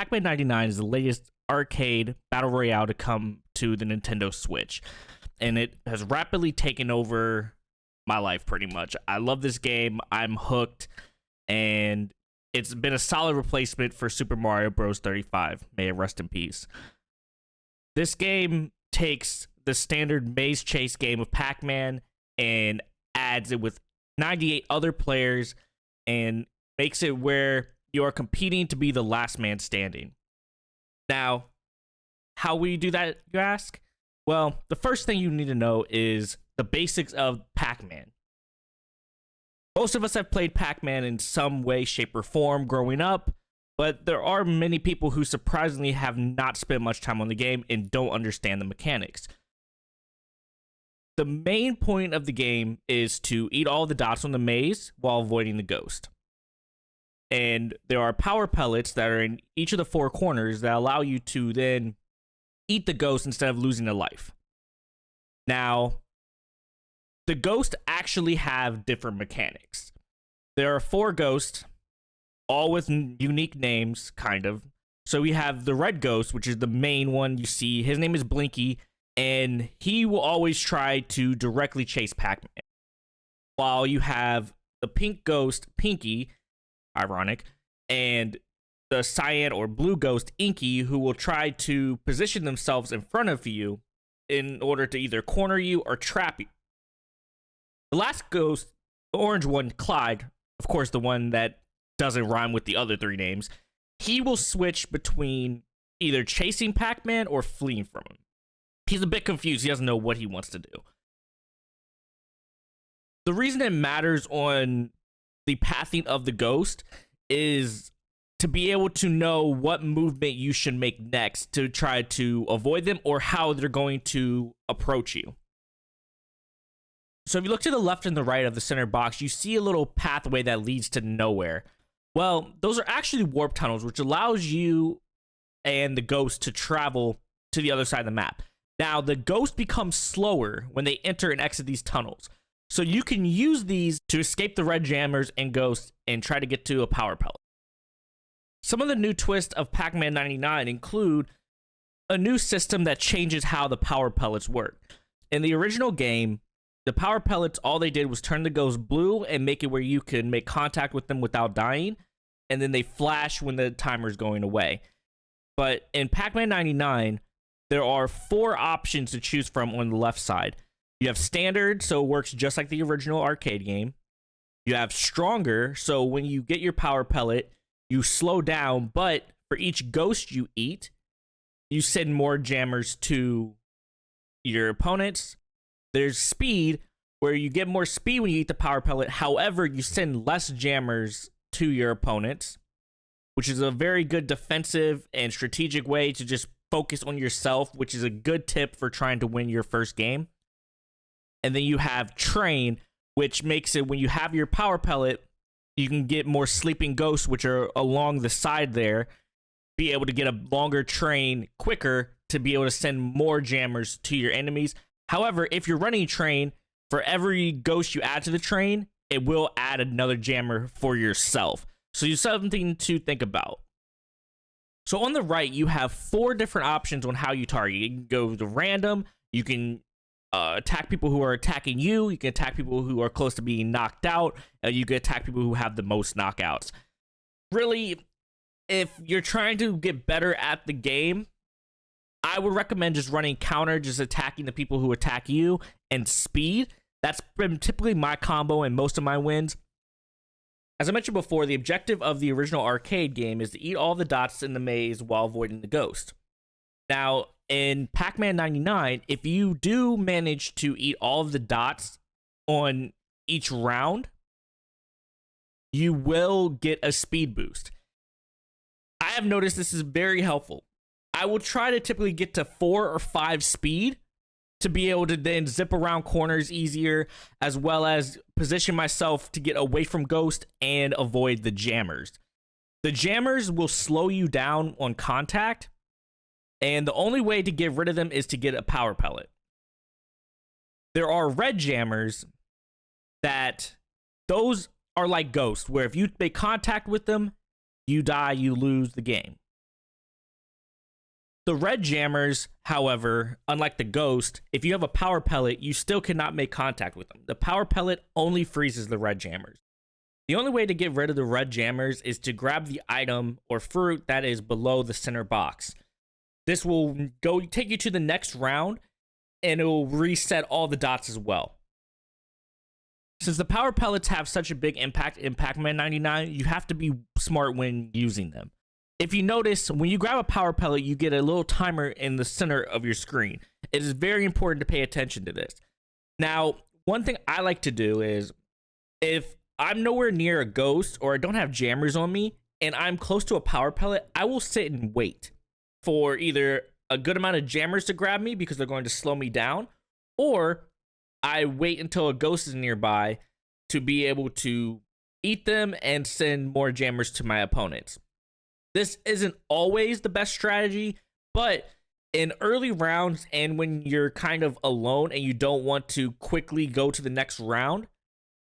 Pac-Man 99 is the latest arcade battle royale to come to the Nintendo Switch, and it has rapidly taken over my life pretty much. I love this game. I'm hooked, and it's been a solid replacement for Super Mario Bros. 35. May it rest in peace. This game takes the standard maze chase game of Pac-Man and adds it with 98 other players and makes it where you are competing to be the last man standing. Now, how will you do that, you ask? Well, the first thing you need to know is the basics of Pac-Man. Most of us have played Pac-Man in some way, shape, or form growing up, but there are many people who surprisingly have not spent much time on the game and don't understand the mechanics. The main point of the game is to eat all the dots on the maze while avoiding the ghost. And there are power pellets that are in each of the four corners that allow you to then eat the ghost instead of losing a life. Now, the ghosts actually have different mechanics. There are four ghosts, all with unique names, kind of. So we have the red ghost, which is the main one you see. His name is Blinky, and he will always try to directly chase Pac-Man. While you have the pink ghost, Pinky, ironic, and the cyan or blue ghost, Inky, who will try to position themselves in front of you in order to either corner you or trap you. The last ghost, the orange one, Clyde, of course the one that doesn't rhyme with the other three names, he will switch between either chasing Pac-Man or fleeing from him. He's a bit confused. He doesn't know what he wants to do. The reason it matters on the pathing of the ghost is to be able to know what movement you should make next to try to avoid them or how they're going to approach you. So if you look to the left and the right of the center box, you see a little pathway that leads to nowhere. Well, those are actually warp tunnels, which allows you and the ghost to travel to the other side of the map. Now, the ghost becomes slower when they enter and exit these tunnels. So you can use these to escape the red jammers and ghosts and try to get to a power pellet. Some of the new twists of Pac-Man 99 include a new system that changes how the power pellets work. In the original game, the power pellets, all they did was turn the ghost blue and make it where you can make contact with them without dying, and then they flash when the timer's going away. But in Pac-Man 99, there are four options to choose from on the left side. You have standard, so it works just like the original arcade game. You have stronger, so when you get your power pellet, you slow down, but for each ghost you eat, you send more jammers to your opponents. There's speed, where you get more speed when you eat the power pellet. However, you send less jammers to your opponents, which is a very good defensive and strategic way to just focus on yourself, which is a good tip for trying to win your first game. And then you have train, which makes it when you have your power pellet, you can get more sleeping ghosts, which are along the side there, be able to get a longer train quicker to be able to send more jammers to your enemies. However, if you're running train, for every ghost you add to the train, it will add another jammer for yourself. So you have something to think about. So on the right, you have four different options on how you target. You can go to random, you can attack people who are attacking you, you can attack people who are close to being knocked out, and you can attack people who have the most knockouts. Really, if you're trying to get better at the game, I would recommend just running counter, just attacking the people who attack you, and speed. That's been typically my combo and most of my wins. As I mentioned before, the objective of the original arcade game is to eat all the dots in the maze while avoiding the ghost. Now, in Pac-Man 99, if you do manage to eat all of the dots on each round, you will get a speed boost. I have noticed this is very helpful. I will try to typically get to 4 or 5 speed to be able to then zip around corners easier, as well as position myself to get away from Ghost and avoid the jammers. The jammers will slow you down on contact, and the only way to get rid of them is to get a power pellet. There are red jammers that those are like Ghosts, where if you make contact with them, you die, you lose the game. The red jammers, however, unlike the ghost, if you have a power pellet, you still cannot make contact with them. The power pellet only freezes the red jammers. The only way to get rid of the red jammers is to grab the item or fruit that is below the center box. This will take you to the next round, and it will reset all the dots as well. Since the power pellets have such a big impact in Pac-Man 99, you have to be smart when using them. If you notice, when you grab a power pellet, you get a little timer in the center of your screen. It is very important to pay attention to this. Now, one thing I like to do is, if I'm nowhere near a ghost or I don't have jammers on me and I'm close to a power pellet, I will sit and wait for either a good amount of jammers to grab me because they're going to slow me down, or I wait until a ghost is nearby to be able to eat them and send more jammers to my opponents. This isn't always the best strategy, but in early rounds and when you're kind of alone and you don't want to quickly go to the next round,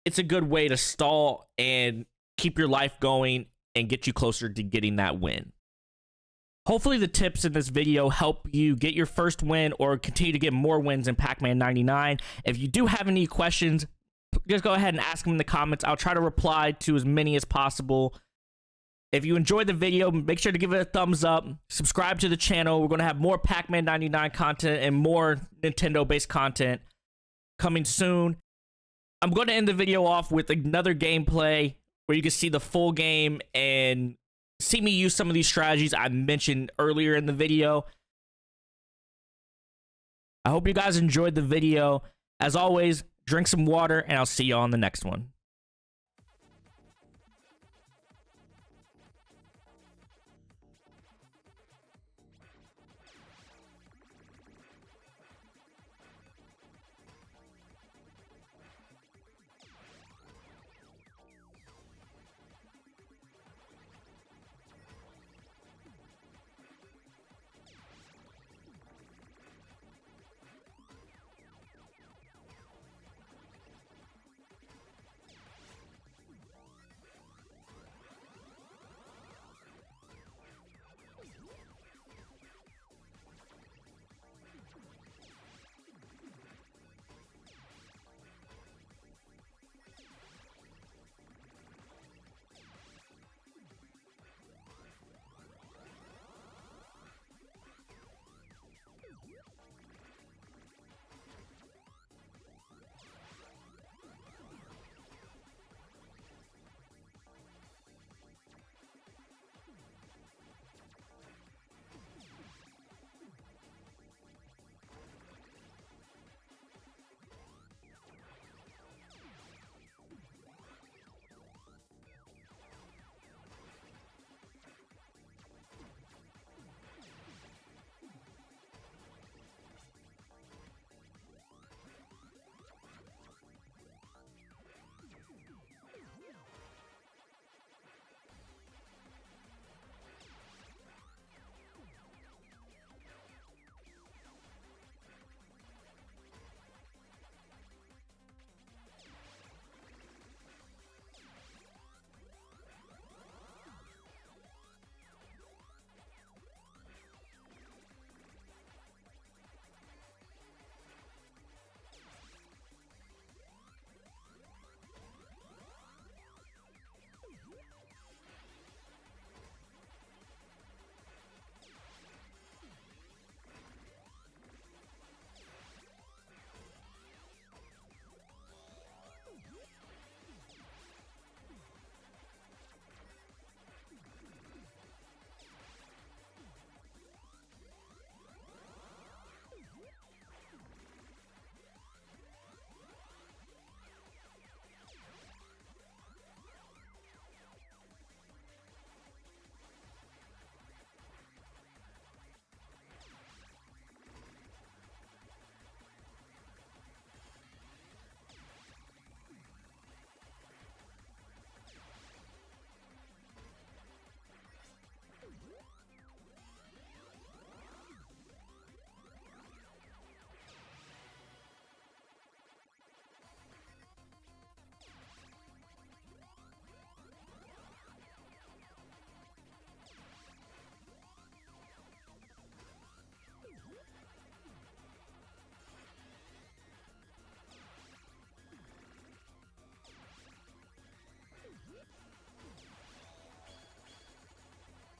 it's a good way to stall and keep your life going and get you closer to getting that win. Hopefully the tips in this video help you get your first win or continue to get more wins in Pac-Man 99. If you do have any questions, just go ahead and ask them in the comments. I'll try to reply to as many as possible. If you enjoyed the video, make sure to give it a thumbs up. Subscribe to the channel. We're going to have more Pac-Man 99 content and more Nintendo-based content coming soon. I'm going to end the video off with another gameplay where you can see the full game and see me use some of these strategies I mentioned earlier in the video. I hope you guys enjoyed the video. As always, drink some water, and I'll see you on the next one.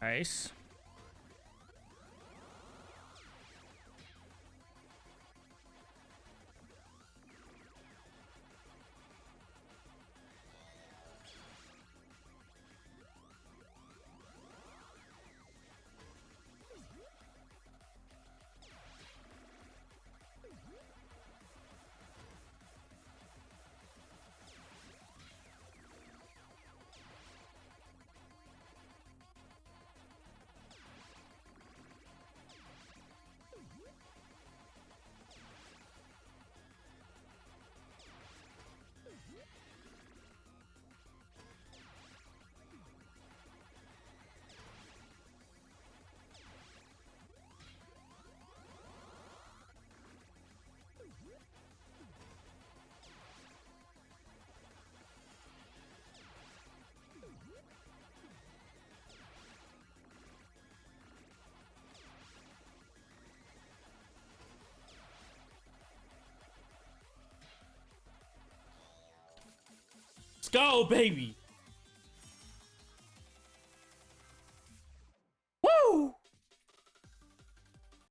Nice. Let's go, baby.